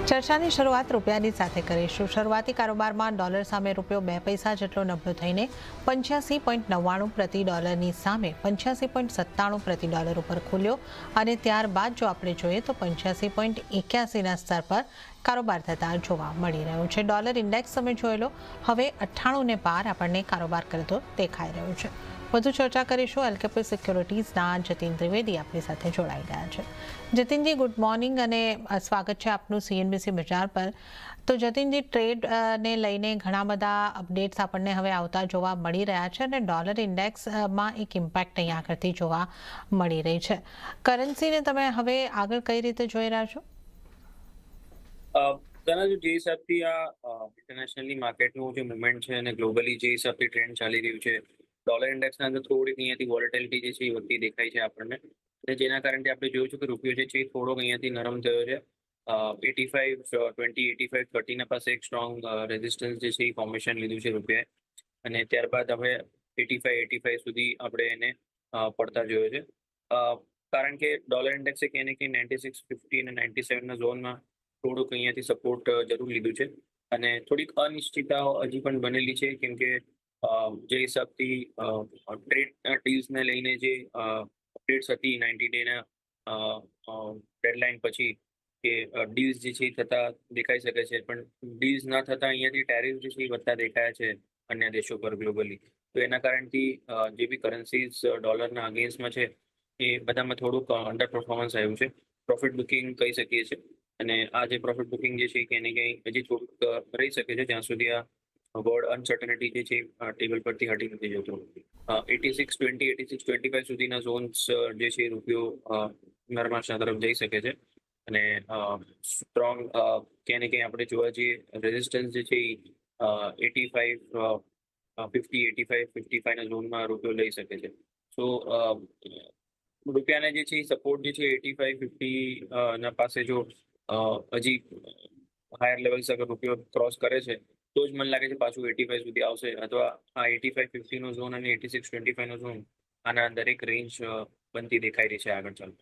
ચર્ચાની શરૂઆત રૂપિયાની સાથે કરીશું। શરૂઆતી કારોબારમાં ડોલર સામે રૂપિયો 2 પૈસા જેટલો નબળો થઈને 85.99 પ્રતિ ડોલરની સામે 85.97 પ્રતિ ડોલર ઉપર ખુલ્યો અને ત્યારબાદ જો આપણે જોઈએ તો 85.81ના સ્તર પર કારોબાર થતા જોવા મળી રહ્યું છે। ડોલર ઇન્ડેક્સ તમે જોઈ લો, હવે 98ને પાર આપણને કારોબાર કરતો દેખાઈ રહ્યો છે। વધુ ચર્ચા કરીશું। એલકેપી સિક્યોરિટીઝના જતીન ત્રિવેદી આપણી સાથે જોડાઈ ગયા છે। જતીનજી, ગુડ મોર્નિંગ અને સ્વાગત છે આપનું સીએનબીસી બજાર પર। તો જતીનજી, ટ્રેડને લઈને ઘણા બધા અપડેટ્સ આપણને હવે આવતા જોવા મળી રહ્યા છે અને ડોલર ઇન્ડેક્સમાં એક ઇમ્પેક્ટ અહીંયા આગળથી જોવા મળી રહી છે। કરન્સીને તમે હવે આગળ કઈ રીતે જોઈ રહ્યા છો? તેના જે હિસાબથી આ ઇન્ટરનેશનલી માર્કેટનું જે મુવમેન્ટ છે અને ગ્લોબલી જે હિસાબથી ટ્રેન્ડ ચાલી રહ્યું છે, ડોલર ઇન્ડેક્સના અંદર થોડીક અહીંયાથી વોલેટિલિટી જે છે એ વધતી દેખાય છે આપણને, અને જેના કારણે આપણે જોયું છે કે રૂપિયો જે છે એ થોડોક અહીંયાથી નરમ થયો છે। 85-20, 85-30ના પાસે એક સ્ટ્રોંગ રેઝિસ્ટન્સ જે છે એ ફોર્મેશન લીધું છે રૂપિયાએ, અને ત્યારબાદ હવે 85 સુધી આપણે એને પડતા જોયો છે। કારણ કે ડોલર ઇન્ડેક્સે ક્યાંય ને ક્યાંય 96.50 અને 97ના ઝોનમાં થોડુંક અહીંયાથી સપોર્ટ જરૂર લીધું છે, અને થોડીક અનિશ્ચિતતાઓ હજી પણ બનેલી છે, કેમ કે જે હિસાબથી ટ્રેડ ડીલ્સને લઈને જે અપડેટ્સ હતી 90 ડેના ડેડલાઇન પછી, કે ડીલ્સ જે છે એ થતા દેખાઈ શકે છે, પણ ડીલ્સ ના થતા અહીંયાથી ટેરિફ જે છે એ વધતા દેખાયા છે અન્ય દેશો પર ગ્લોબલી। તો એના કારણથી જે બી કરન્સીઝ ડોલરના અગેન્સ્ટમાં છે એ બધામાં થોડુંક અંડર પરફોર્મન્સ આવ્યું છે। પ્રોફિટ બુકિંગ કહી શકીએ છીએ, અને આ જે પ્રોફિટ બુકિંગ જે છે ક્યાંય ને ક્યાંય હજી થોડુંક રહી શકે છે, જ્યાં સુધી આ વર્ડ અનસર્ટનિટી જે છે ટેબલ પરથી હટી નથી જતું। 86-20, 86-25 સુધીના ઝોન્સ જે છે રૂપિયો નરમાશના તરફ જઈ શકે છે, અને સ્ટ્રોંગ ક્યાંય ને ક્યાંય આપણે જોવા જઈએ રેઝિસ્ટન્સ જે છે એ 85-50, 85-55ના ઝોનમાં રૂપિયો લઈ શકે છે। સો રૂપિયાને જે છે સપોર્ટ જે છે 85-50 ના પાસે જો હજી હાયર લેવલ્સ અગર રૂપિયો ક્રોસ કરે છે તો જ મને લાગે છે પાછું 85 સુધી આવશે, અથવા આ 85-50નો ઝોન અને 86-25નો ઝોન આના અંદર એક રેન્જ બનતી દેખાઈ રહી છે આગળ ચાલુ।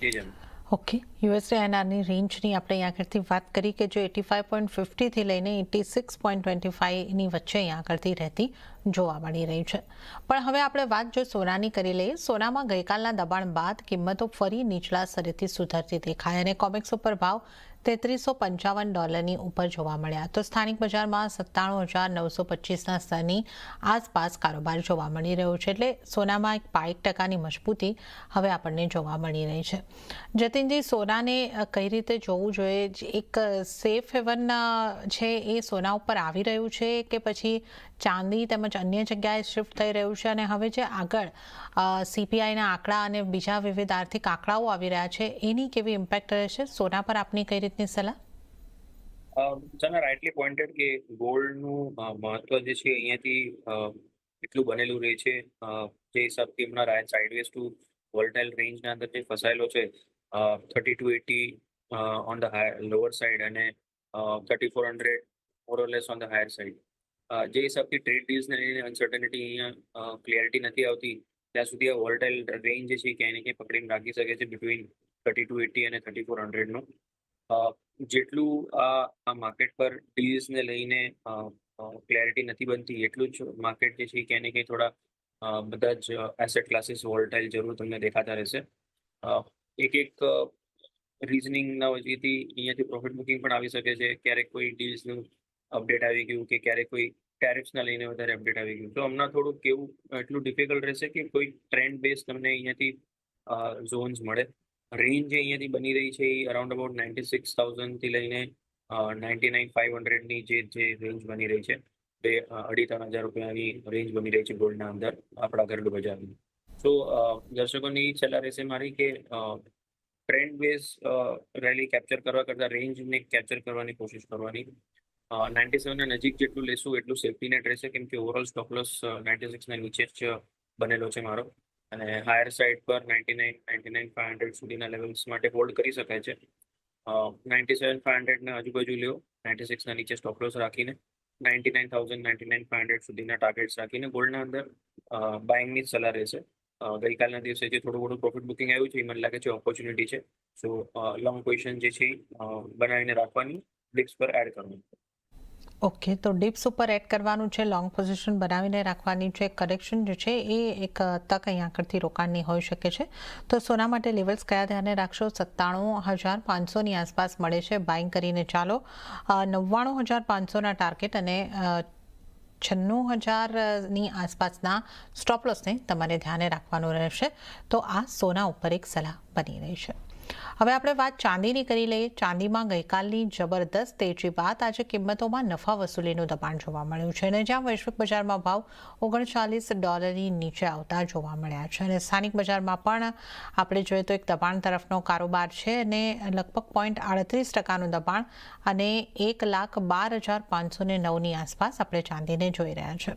જી જન। ઓકે, યુએસડી આઈએનઆરની રેન્જની આપણે અહીંયા આગળથી વાત કરી કે જો 85.50થી લઈને 86.25ની વચ્ચે અહીંયા આગળથી રહેતી જોવા મળી રહી છે। પણ હવે આપણે વાત જો સોનાની કરી લઈએ। સોનામાં ગઈકાલના દબાણ બાદ કિંમતો ફરી નીચલા સ્તરેથી સુધરતી દેખાય અને કોમેક્સ ઉપર ભાવ $3355 ઉપર જોવા મળ્યા, તો સ્થાનિક બજારમાં 97,925ના સ્તરની આસપાસ કારોબાર જોવા મળી રહ્યો છે, એટલે સોનામાં એક 5% મજબૂતી હવે આપણને જોવા મળી રહી છે। જતીનજી, સોનાને કઈ રીતે જોવું જોઈએ? એક સેફ હેવન છે એ સોના ઉપર આવી રહ્યું છે કે પછી ચાંદી તેમજ અન્ય જગ્યાએ શિફ્ટ થઈ રહ્યું છે, અને હવે જે આગળ સીપીઆઈના આંકડા અને બીજા વિવિધ આર્થિક આંકડાઓ આવી રહ્યા છે એની કેવી ઇમ્પેક્ટ રહેશે? સોના પર આપની કઈ રીતની સલાહ? જના રાઇટલી પોઇન્ટેડ કે ગોલ્ડનું મહત્વ જે છે અહીંયાથી એટલું બનેલું રહે છે, જે હિસાબથી હમણાં સાઇડવેઝ ટુ વોલ્ટાઇલ રેન્જના અંદર જે ફસાયેલો છે, 3280 ઓન ધ લોઅર સાઇડ અને 3400 more or less on the higher side. જે હિસાબથી ટ્રેડ ડીલ્સને લઈને અનસર્ટનિટી અહીંયા ક્લિયરિટી નથી આવતી, ત્યાં સુધી આ વોલ્ટાઇલ રેન્જ જે છે ક્યાંય ને ક્યાંય પકડીને રાખી શકે છે બિટવીન 3280 અને 3400નો। જેટલું આ માર્કેટ પર ડીલ્સને લઈને ક્લેરિટી નથી બનતી, એટલું જ માર્કેટ જે છે ક્યાંય ને ક્યાંય થોડા બધા જ એસેટ ક્લાસીસ વોલ્ટાઇલ જરૂર તમને દેખાતા રહેશે। એક રીઝનિંગના વજહથી અહીંયાથી પ્રોફિટ બુકિંગ પણ આવી શકે છે, ક્યારેક કોઈ ડીલ્સનું અપડેટ આવી ગયું કે ક્યારેક કોઈ ટેરિફ્સના લઈને વધારે અપડેટ આવી ગયું, તો હમણાં થોડુંક કેવું એટલું ડિફિકલ્ટ રહેશે કે કોઈ ટ્રેન્ડ બેઝ તમને અહીંયાથી ઝોન્સ મળે। રેન્જ જે અહીંયાથી બની રહી છે એ અરાઉન્ડ અબાઉટ 96,000થી લઈને 99,500ની જે રેન્જ બની રહી છે, તે 2,500-3,000 રૂપિયાની રેન્જ બની રહી છે ગોલ્ડના અંદર આપણા ઘરેલું બજારની। સો દર્શકોની સલાહ રહેશે મારી કે ટ્રેન્ડ બેઝ રેલી કેપ્ચર કરવા કરતાં રેન્જને કેપ્ચર કરવાની કોશિશ કરવાની। 97ના નજીક જેટલું લેશું એટલું સેફ્ટી નેટ રહેશે, કેમ કે ઓવરઓલ સ્ટોપ લોસ 96ના નીચે જ બનેલો છે મારો, અને હાયર સાઇડ પર 99-99,500 સુધીના લેવલ્સ માટે હોલ્ડ કરી શકાય છે। 97,500ના આજુબાજુ લ્યો, 96ના નીચે સ્ટોપ લોસ રાખીને 99,000, 99,500 સુધીના ટાર્ગેટ્સ રાખીને ગોલ્ડના અંદર બાઇંગની જ સલાહ રહેશે। ગઈકાલના દિવસે જે થોડું ઘણું પ્રોફિટ બુકિંગ આવ્યું છે એ મને લાગે છે ઓપોર્ચ્યુનિટી છે, સો લોંગ પોઝિશન જે છે બનાવીને રાખવાની, ડિપ્સ પર એડ કરવું. ઓકે, તો ડિપ્સ ઉપર એડ કરવાનું છે, લોંગ પોઝિશન બનાવીને રાખવાની છે. કરેક્શન જે છે એ એક તક અહીંયા આગળથી રોકાણની હોઈ શકે છે. તો સોના માટે લેવલ્સ કયા ધ્યાને રાખશો? 97,500ની આસપાસ મળે છે, બાઇંગ કરીને ચાલો. 99,500ના ટાર્ગેટ અને 96,000ની આસપાસના સ્ટોપ લોસને તમારે ધ્યાને રાખવાનું રહેશે. તો આ સોના ઉપર એક સલાહ બની રહી છે. હવે આપણે વાત ચાંદીની કરી લઈએ. ચાંદીમાં ગઈકાલની જબરદસ્ત તેજી બાદ આજે કિંમતોમાં નફા વસૂલીનું દબાણ જોવા મળ્યું છે અને જ્યાં વૈશ્વિક બજારમાં ભાવ $39 નીચે આવતા જોવા મળ્યા છે અને સ્થાનિક બજારમાં પણ આપણે જોઈએ તો એક દબાણ તરફનો કારોબાર છે અને લગભગ 0.38%નું દબાણ અને 1,12,509ની આસપાસ આપણે ચાંદીને જોઈ રહ્યા છે.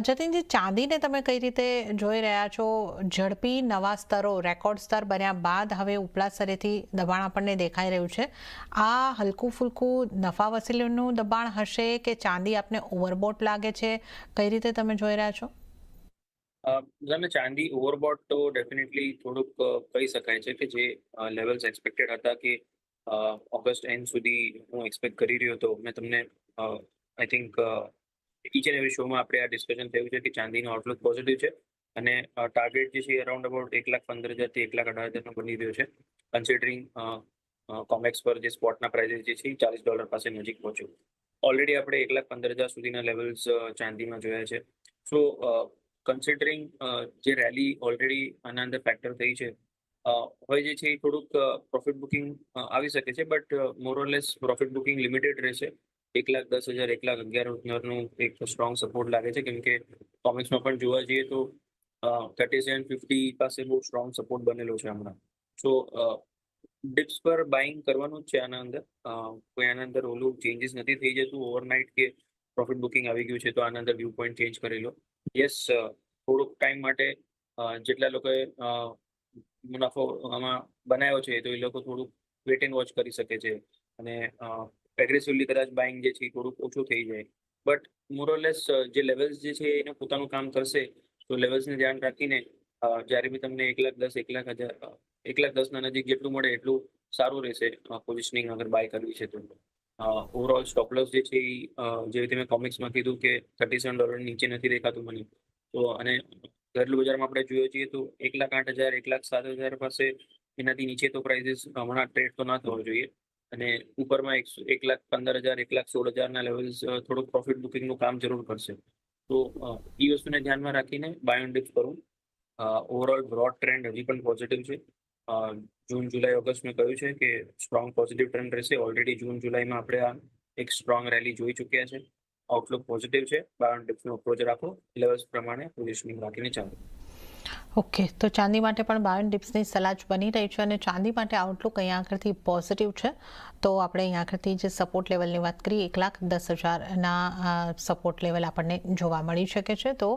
જતીનજી, ચાંદીને તમે કઈ રીતે જોઈ રહ્યા છો? ઝડપી નવા સ્તરો, રેકોર્ડ સ્તર બન્યા બાદ હવે ઉપલા સ્તરેથી દબાણ આપણને દેખાઈ રહ્યું છે. આ હલકું ફૂલકું નફા વસૂલીનું દબાણ હશે કે ચાંદી આપને ઓવરબોટ લાગે છે? કઈ રીતે તમે જોઈ રહ્યા છો? ચાંદી ઓવરબોટ તો ડેફિનેટલી થોડુંક કહી શકાય છે કે જે લેવલ્સ એક્સપેક્ટેડ હતા કે ઓગસ્ટ એન્ડ સુધી હું એક્સપેક્ટ કરી રહ્યો હતો. મેં તમને I think each and every શોમાં આપણે આ ડિસ્કશન થયું છે કે ચાંદીનો આઉટલુક પોઝિટિવ છે અને ટાર્ગેટ જે છે અરાઉન્ડ અબાઉટ 1,15,000 થી 1,18,000નો બની રહ્યો છે, કન્સિડરિંગ કોમેક્સ પર જે સ્પોટના પ્રાઇઝીસ જે છે $40 પાસે નજીક પહોંચ્યું. ઓલરેડી આપણે 1,15,000 સુધીના લેવલ્સ ચાંદીમાં જોયા છે. સો કન્સિડરિંગ જે રેલી ઓલરેડી આના અંદર ફેક્ટર થઈ છે, હવે જે છે એ થોડુંક પ્રોફિટ બુકિંગ આવી શકે છે, બટ મોરલેસ પ્રોફિટ બુકિંગ લિમિટેડ રહેશે. 1,10,000 1,11,000નું એક સ્ટ્રોંગ સપોર્ટ લાગે છે, કેમ કે કોમિક્સમાં પણ જોવા જઈએ તો 3750 પાસે બહુ સ્ટ્રોંગ સપોર્ટ બનેલો છે હમણાં. સો ડિપ્સ પર બાઇંગ કરવાનું જ છે આના અંદર. કોઈ આના અંદર ઓલું ચેન્જીસ નથી થઈ જતું ઓવરનાઇટ કે પ્રોફિટ બુકિંગ આવી ગયું છે તો આના અંદર વ્યૂ પોઈન્ટ ચેન્જ કરી લો. યસ, થોડુંક ટાઈમ માટે જેટલા લોકોએ મુનાફો આમાં બનાવ્યો છે તો એ લોકો થોડુંક વેટ એન્ડ વોચ કરી શકે છે અને એગ્રેસિવલી કદાચ બાઇંગ જે છે થોડુંક ઓછું થઈ જાય. બટ મોરલેસ જે લેવલ્સ જે છે એને પોતાનું કામ કરશે. તો લેવલ્સને ધ્યાન રાખીને જ્યારે બી તમને 1,10,000 1,10,000ના નજીક જેટલું મળે એટલું સારું રહેશે પોઝિશનિંગ અગર બાય કરવી છે તો. ઓવરઓલ સ્ટોપ લોસ જે છે એ જે રીતે મેં કોમિક્સમાં કીધું કે $37 નીચે નથી દેખાતું મને. તો અને ઘરેલું બજારમાં આપણે જોઈએ છીએ તો 1,08,000 1,07,000 પાસે એનાથી નીચે તો પ્રાઇઝીસ હમણાં ટ્રેડ તો ના થવો જોઈએ અને ઉપરમાં 1,15,000 1,16,000ના લેવલ્સ થોડુંક પ્રોફિટ બુકિંગનું કામ જરૂર કરશે. તો એ વસ્તુને ધ્યાનમાં રાખીને બાય ઓન ડિપ્સ કરવું. ઓવરઓલ બ્રોડ ટ્રેન્ડ હજી પણ પોઝિટિવ છે. જૂન જુલાઈ ઓગસ્ટ મેં કહ્યું છે કે સ્ટ્રોંગ પોઝિટિવ ટ્રેન્ડ રહેશે. ઓલરેડી જૂન જુલાઈમાં આપણે આ એક સ્ટ્રોંગ રેલી જોઈ ચૂક્યા છે. આઉટલુક પોઝિટિવ છે. બાય ઓન ડિપ્સનો અપ્રોચ રાખો, લેવલ્સ પ્રમાણે પોઝિશનિંગ રાખીને ચાલો. ઓકે, તો ચાંદી માટે પણ બાય ઓન ડિપ્સની સલાહ જ બની રહી છે અને ચાંદી માટે આઉટલુક અહીંયા આગળથી પોઝિટિવ છે. તો આપણે અહીંયા આગળથી જે સપોર્ટ લેવલની વાત કરીએ 1,10,000ના સપોર્ટ લેવલ આપણને જોવા મળી શકે છે. તો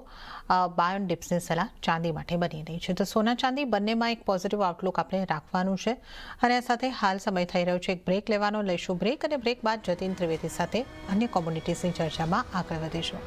બાય ઓન ડિપ્સની સલાહ ચાંદી માટે બની રહી છે. તો સોના ચાંદી બંનેમાં એક પોઝિટિવ આઉટલુક આપણે રાખવાનું છે અને આ સાથે હાલ સમય થઈ રહ્યો છે એક બ્રેક લેવાનો. લઈશું બ્રેક અને બ્રેક બાદ જતીન ત્રિવેદી સાથે અન્ય કોમ્યુનિટીઝની ચર્ચામાં આગળ વધીશું.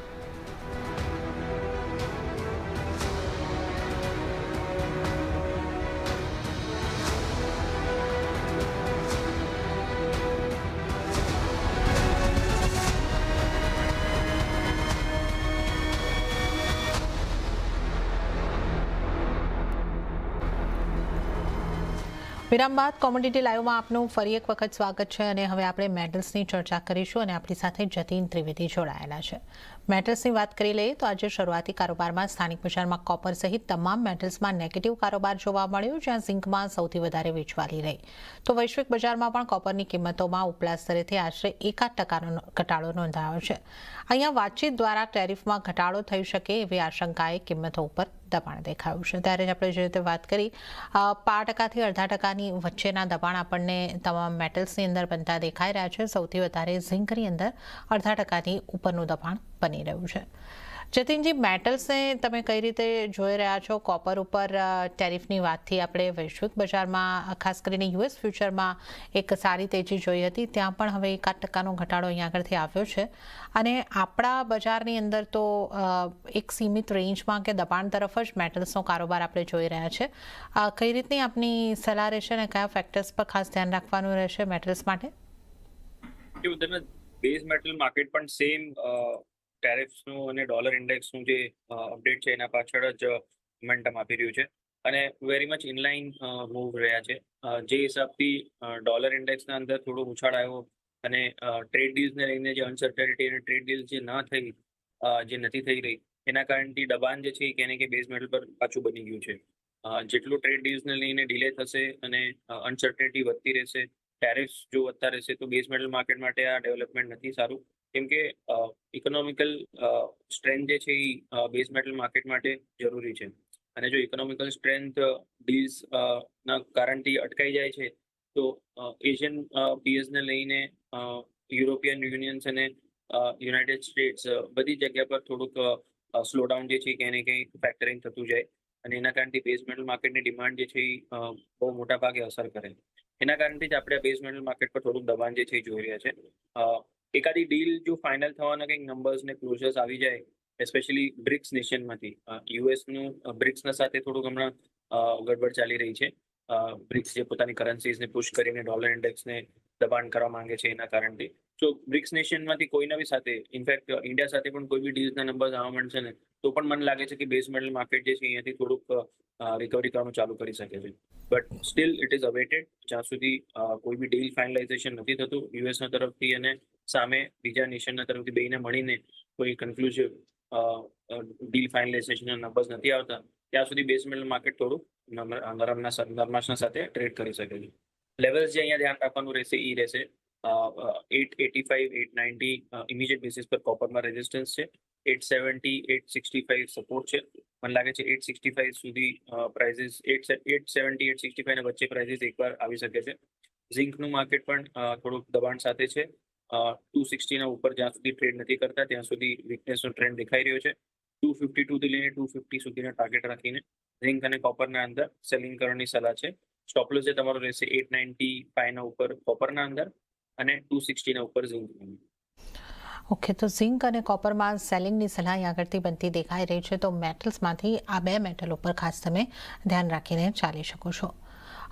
વિરામ બાદ કોમોડિટી લાઈવમાં આપનું ફરી એક વખત સ્વાગત છે અને હવે આપણે મેટલ્સની ચર્ચા કરીશું અને આપણી સાથે જતીન ત્રિવેદી જોડાયેલા છે. મેટલ્સની વાત કરી લઈએ તો આજે શરૂઆતી કારોબારમાં સ્થાનિક બજારમાં કોપર સહિત તમામ મેટલ્સમાં નેગેટિવ કારોબાર જોવા મળ્યો, જ્યાં ઝિંકમાં સૌથી વધારે વેચવાલી રહી. તો વૈશ્વિક બજારમાં પણ કોપરની કિંમતોમાં ઉપલા સ્તરેથી આશરે 1% ઘટાડો નોંધાયો છે. અહીંયા વાતચીત દ્વારા ટેરિફમાં ઘટાડો થઈ શકે એવી આશંકાએ કિંમતો ઉપર દબાણ દેખાયું છે. ત્યારે જ આપણે જે રીતે વાત કરી 5%થી 0.5%ની વચ્ચેના દબાણ આપણને તમામ મેટલ્સની અંદર બનતા દેખાઈ રહ્યા છે. સૌથી વધારે ઝિંકની અંદર 0.5%ની ઉપરનું દબાણ બની રહ્યું છે. જતીનજી, મેટલ્સને તમે કઈ રીતે જોઈ રહ્યા છો? કોપર ઉપર ટેરિફની વાતથી આપણે વૈશ્વિક બજારમાં ખાસ કરીને યુએસ ફ્યુચરમાં એક સારી તેજી જોઈ હતી, ત્યાં પણ હવે 1% ઘટાડો અહીંયા આગળથી આવ્યો છે અને આપણા બજારની અંદર તો એક સીમિત રેન્જમાં કે દબાણ તરફ જ મેટલ્સનો કારોબાર આપણે જોઈ રહ્યા છે. કઈ રીતની આપની સલાહ રહેશે અને કયા ફેક્ટર્સ પર ખાસ ધ્યાન રાખવાનું રહેશે મેટલ્સ માટે? એ બધાના બેઝ મેટલ માર્કેટ પણ સેમ ટેરિફ્સનું અને ડોલર ઇન્ડેક્સનું જે અપડેટ છે એના પાછળ જ મોમેન્ટમ આપી રહ્યું છે અને વેરી મચ ઇનલાઇન મૂવ રહ્યા છે. જે હિસાબથી ડોલર ઇન્ડેક્સના અંદર થોડો ઉછાળ આવ્યો અને ટ્રેડ ડીલ્સને લઈને જે અનસર્ટેનિટી અને ટ્રેડ ડીલ્સ જે નથી થઈ રહી એના કારણથી દબાણ જે છે એ કે બેઝ મેટલ પર પાછું બની ગયું છે. જેટલું ટ્રેડ ડીલ્સને લઈને ડિલે થશે અને અનસર્ટેનિટી વધતી રહેશે, ટેરિફ્સ જો વધતા રહેશે તો બેઝ મેટલ માર્કેટ માટે આ ડેવલપમેન્ટ નથી સારું, કેમ કે ઇકોનોમિકલ સ્ટ્રેન્થ જે છે એ બેઝ મેટલ માર્કેટ માટે જરૂરી છે અને જો ઇકોનોમિકલ સ્ટ્રેન્થ ડીલ્સ ના કારણથી અટકાઈ જાય છે તો એશિયન પીએસને લઈને યુરોપિયન યુનિયન્સ અને યુનાઇટેડ સ્ટેટ્સ બધી જગ્યા પર થોડુંક સ્લોડાઉન જે છે ક્યાંય ને ક્યાંય ફેક્ટરિંગ થતું જાય અને એના કારણથી બેઝ મેટલ માર્કેટની ડિમાન્ડ જે છે એ બહુ મોટા ભાગે અસર કરે. એના કારણથી જ આપણે બેઝ મેટલ માર્કેટ પર થોડુંક દબાણ જે છે એ જોઈ રહ્યા છે. એકાદી ડીલ જો ફાઇનલ થવાના કંઈક નંબર્સ ને ક્લોઝર્સ આવી જાય, એસ્પેશિયલી બ્રિક્સ નેશનમાંથી, યુએસનું બ્રિક્સના સાથે થોડુંક હમણાં ગડબડ ચાલી રહી છે. બ્રિક્સ જે પોતાની કરન્સીઝને પુશ કરીને ડોલર ઇન્ડેક્સને દબાણ કરવા માંગે છે એના કારણથી. તો બ્રિક્સ નેશનમાંથી કોઈના બી સાથે, ઇનફેક્ટ ઇન્ડિયા સાથે પણ કોઈ બી ડીલ્સના નંબર્સ આવવા માંડશે ને તો પણ મને લાગે છે કે બેઝ મેટલ માર્કેટ જે છે અહીંયાથી થોડુંક રિકવરી કરવાનું ચાલુ કરી શકે છે. But still it is awaited. જ્યાં સુધી કોઈ બી ડીલ ફાઇનલાઇઝેશન નથી થતું યુએસના તરફથી અને સામે બીજા નેશનના તરફથી બેને મળીને કોઈ કન્ક્લુઝિવ ડીલ ફાઇનલાઇઝેશનના નંબર્સ નથી આવતા ત્યાં સુધી બેઝ મેટલ માર્કેટ થોડું નરમાશના સાથે ટ્રેડ કરી શકે છે. લેવલ્સ જે અહીંયા ધ્યાન રાખવાનું રહેશે એ રહેશે 885, 890 ઇમિડિયેટ બેસિસ પર કોપરમાં રેઝિસ્ટન્સ છે, 870, 865 સપોર્ટ છે. મને લાગે છે 865 સુધી પ્રાઇઝિસ 870, 865 ના વચ્ચે પ્રાઇઝિસ એકવાર આવી શકે છે. ઝિંકનું માર્કેટ પણ થોડુંક દબાણ સાથે છે. 260 ના ઉપર જ્યાં સુધી ટ્રેડ નથી કરતા ત્યાં સુધી વીકનેસનો ટ્રેન્ડ દેખાઈ રહ્યો છે. 252 થી લઈને 250 સુધીના ટાર્ગેટ રાખીને ઝિંક અને કોપરના અંદર સેલિંગ કરવાની સલાહ છે. સ્ટોપ લોસ જે તમારો રહેશે 895 ના ઉપર કોપરના અંદર અને 260 ના ઉપર ઝિંક. ઓકે, તો ઝિંક અને કોપરમાં સેલિંગની સલાહ અહીં આગળથી બનતી દેખાઈ રહી છે, તો મેટલ્સમાંથી આ બે મેટલ ઉપર ખાસ તમે ધ્યાન રાખીને ચાલી શકો છો.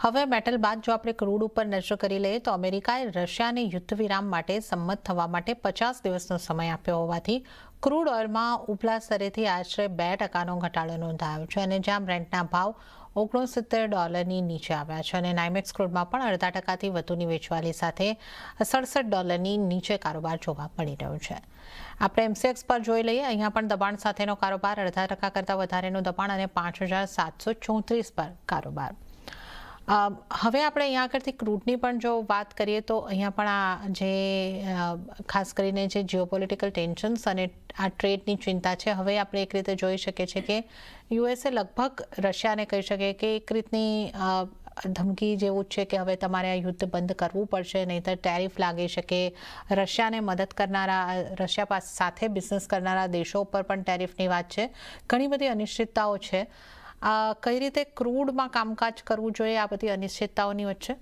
હવે મેટલ બાદ જો આપણે ક્રૂડ ઉપર નજર કરી લઈએ તો અમેરિકાએ રશિયાને યુદ્ધ વિરામ માટે સંમત થવા માટે 50 દિવસનો સમય આપ્યો હોવાથી ક્રૂડ ઓઇલમાં ઉપલા સ્તરેથી આશરે 2% ઘટાડો નોંધાયો છે અને જ્યાં બ્રેન્ટના ભાવ $69 નીચે આવ્યા છે અને નાઇમેક્સ ક્રૂડમાં પણ 0.5%થી વધુની વેચવાલી સાથે $67 નીચે કારોબાર જોવા મળી રહ્યો છે. આપણે એમસીએક્સ પર જોઈ લઈએ, અહીંયા પણ દબાણ સાથેનો કારોબાર, 0.5% કરતાં વધારેનું દબાણ અને 5,734 પર કારોબાર. હવે આપણે અહીંયા આગળથી ક્રૂડની પણ જો વાત કરીએ તો અહીંયા પણ આ જે ખાસ કરીને જે જીઓપોલિટિકલ ટેન્શન્સ અને આ ટ્રેડની ચિંતા છે, હવે આપણે એક રીતે જોઈ શકીએ છીએ કે યુએસએ લગભગ રશિયાને કહી શકે કે એક રીતની ધમકી જેવું જ છે કે હવે તમારે આ યુદ્ધ બંધ કરવું પડશે, નહીંતર ટેરિફ લાગી શકે. રશિયાને મદદ કરનારા, રશિયા સાથે બિઝનેસ કરનારા દેશો ઉપર પણ ટેરિફની વાત છે. ઘણી બધી અનિશ્ચિતતાઓ છે. કઈ રીતે ક્રૂડમાં કામકાજ કરવું જોઈએ આ બધી અનિશ્ચિતતાઓની વચ્ચે?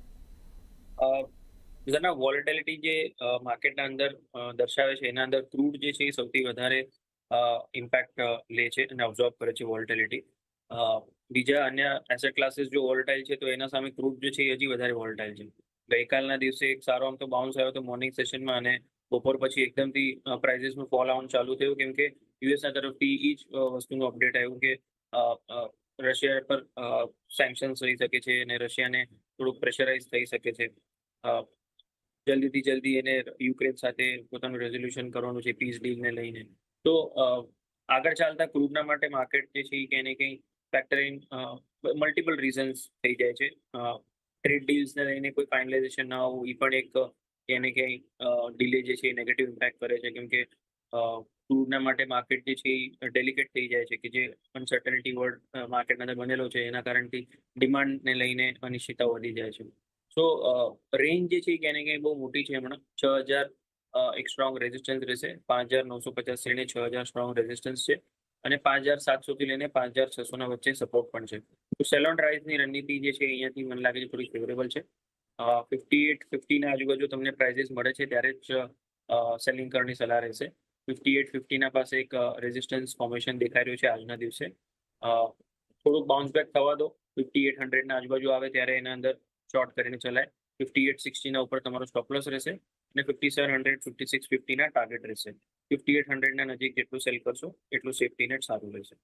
જેના વોલેટિલિટી જે માર્કેટના અંદર દર્શાવે છે એના અંદર ક્રૂડ જે છે એ સૌથી વધારે ઇમ્પેક્ટ લે છે અને અબ્ઝોર્બ કરે છે વોલેટિલિટી. બીજા અન્ય એસેટ ક્લાસીસ જો વોલેટાઇલ છે તો એના સામે ક્રૂડ જે છે એ હજી વધારે વોલેટાઇલ છે. ગઈકાલના દિવસે એક સારો આમ તો બાઉન્સ આવ્યો હતો મોર્નિંગ સેશનમાં અને બપોર પછી એકદમથી પ્રાઇઝીસનું ફોલ આવવાનું ચાલુ થયું, કેમ કે યુએસના તરફથી એ જ વસ્તુનું અપડેટ આવ્યું કે રશિયા પર સેન્કશન્સ રહી શકે છે અને રશિયાને થોડુંક પ્રેશરાઇઝ થઈ શકે છે. જલ્દીથી જલ્દી એને યુક્રેન સાથે પોતાનું રેઝોલ્યુશન કરવાનું છે પીસ ડીલને લઈને. તો આગળ ચાલતા ક્રૂડના માટે માર્કેટ જે છે એ ક્યાંય ને ક્યાંય ફેક્ટરિંગ મલ્ટિપલ રીઝન્સ થઈ જાય છે. ટ્રેડ ડીલ્સને લઈને કોઈ ફાઇનલાઇઝેશન ના હોવું એ પણ એક ક્યાંય ને ક્યાંય ડિલે જે છે એ નેગેટિવ ઇમ્પેક્ટ કરે છે, કેમ કે ક્રૂડના માટે માર્કેટ જે છે એ ડેલિકેટ થઈ જાય છે કે જે અનસર્ટનિટી વર્લ્ડ માર્કેટના અંદર બનેલો છે એના કારણથી ડિમાન્ડને લઈને અનિશ્ચિતતા વધી જાય છે. સો રેન્જ જે છે એ ક્યાંય ને ક્યાંય બહુ મોટી છે. હમણાં 6,000 એક સ્ટ્રોંગ રેઝિસ્ટન્સ રહેશે, 5,950 થી લઈને 6,000 સ્ટ્રોંગ રેઝિસ્ટન્સ છે અને 5,700 થી લઈને 5,600 ના વચ્ચે સપોર્ટ પણ છે. તો સેલ ઓન રાઇઝની રણનીતિ જે છે અહીંયાથી મને લાગે છે થોડી ફેવરેબલ છે. 5850 ના આજુબાજુ તમને પ્રાઇઝીસ મળે છે ત્યારે જ સેલિંગ કરવાની સલાહ રહેશે. 5850 ના પાસે એક રેઝિસ્ટન્સ ફોર્મેશન દેખાઈ રહ્યું છે આજના દિવસે. થોડુંક બાઉન્સ બેક થવા દો, 5800 ના આજુબાજુ આવે ત્યારે એના અંદર શોર્ટ કરીને ચલાય. 5860 ના ઉપર તમારો સ્ટોપ લોસ રહેશે અને 5700 5650 ટાર્ગેટ રહેશે. 5800 નજીક જેટલું સેલ કરશો એટલું સેફ્ટી નેટ સારું રહેશે.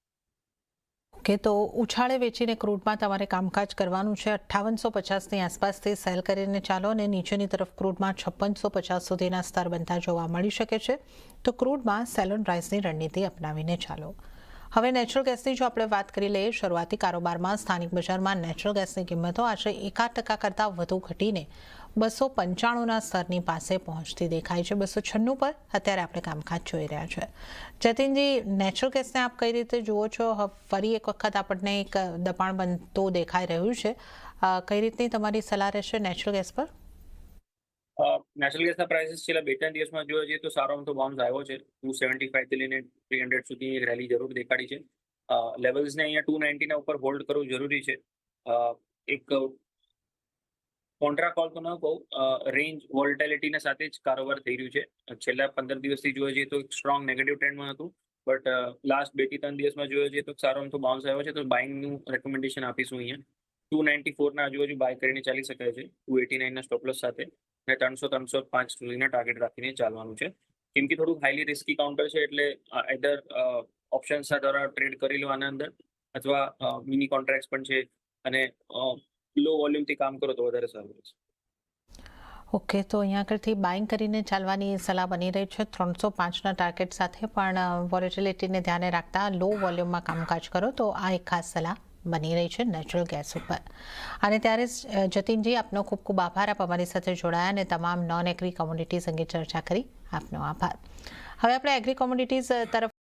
ઓકે, તો ઉછાળે વેચીને ક્રૂડમાં તમારે કામકાજ કરવાનું છે. 5850ની આસપાસથી સેલ કરીને ચાલો અને નીચેની તરફ ક્રૂડમાં 5650 સુધીના સ્તર બનતા જોવા મળી શકે છે. તો ક્રૂડમાં સેલ ઓન રાઇઝની રણનીતિ અપનાવીને ચાલો. હવે નેચરલ ગેસની જો આપણે વાત કરી લઈએ, શરૂઆતી કારોબારમાં સ્થાનિક બજારમાં નેચરલ ગેસની કિંમતો આશરે 1% કરતાં વધુ ઘટીને 295ના સ્તરની પાસે પહોંચતી દેખાય છે. 296 પર અત્યારે આપણે કામકાજ જોઈ રહ્યા છે. જતીનજી, નેચરલ ગેસને આપ કઈ રીતે જુઓ છો? ફરી એક વખત આપણને એક દબાણ બનતો દેખાઈ રહ્યું છે. કઈ રીતની તમારી સલાહ રહેશે નેચરલ ગેસ પર? નેચરલ ગેસના પ્રાઇસીસ છેલ્લા 2-3 દિવસમાં જોવા જઈએ તો સારો અમથો બાઉન્સ આવ્યો છે. 275 થી લઈને 300 સુધી એક રેલી જરૂર દેખાડી છે. લેવલ્સને અહીંયા 290ના ઉપર હોલ્ડ કરવું જરૂરી છે. એક કોન્ટ્રા કોલ તો ન કહું, રેન્જ વોલ્ટેલિટીના સાથે જ કારોબાર થઈ રહ્યું છે. છેલ્લા 15 દિવસથી જોવા જઈએ તો સ્ટ્રોંગ નેગેટિવ ટ્રેન્ડમાં હતું, બટ લાસ્ટ 2 થી 3 દિવસમાં જોવા જઈએ તો સારો અમથો બાઉન્સ આવ્યો છે. તો બાઇંગનું રેકમેન્ડેશન આપીશું અહીંયા. 294ના આજુબાજુ બાય કરીને ચાલી શકાય છે, 289ના સ્ટોપલોસ સાથે, અને 300-305 સુધીના ટાર્ગેટ રાખીને ચાલવાનું છે. કેમ કે થોડું હાઈલી રિસ્કી કાઉન્ટર છે, એટલે આઈધર ઓપ્શન્સ દ્વારા ટ્રેડ કરી લો આના અંદર, અથવા મિની કોન્ટ્રાક્ટ્સ પણ છે, અને લો વોલ્યુમથી કામ કરો તો વધારે સારું રહેશે. ઓકે, તો અહીંયા આગળથી બાઇંગ કરીને ચાલવાની સલાહ બની રહી છે 305ના ટાર્ગેટ સાથે, પણ વોલેટિલિટીને ધ્યાને રાખતા લો વોલ્યુમમાં કામકાજ કરો તો આ એક ખાસ સલાહ બની રહી છે નેચરલ ગેસ ઉપર. અને ત્યારે જતીનજી, આપનો ખૂબ ખૂબ આભાર. આપ અમારી સાથે જોડાયા અને તમામ નોન એગ્રી કોમોડિટીઝ અંગે ચર્ચા કરી. આપનો આભાર. હવે આપણે એગ્રી કોમોડિટીઝ તરફ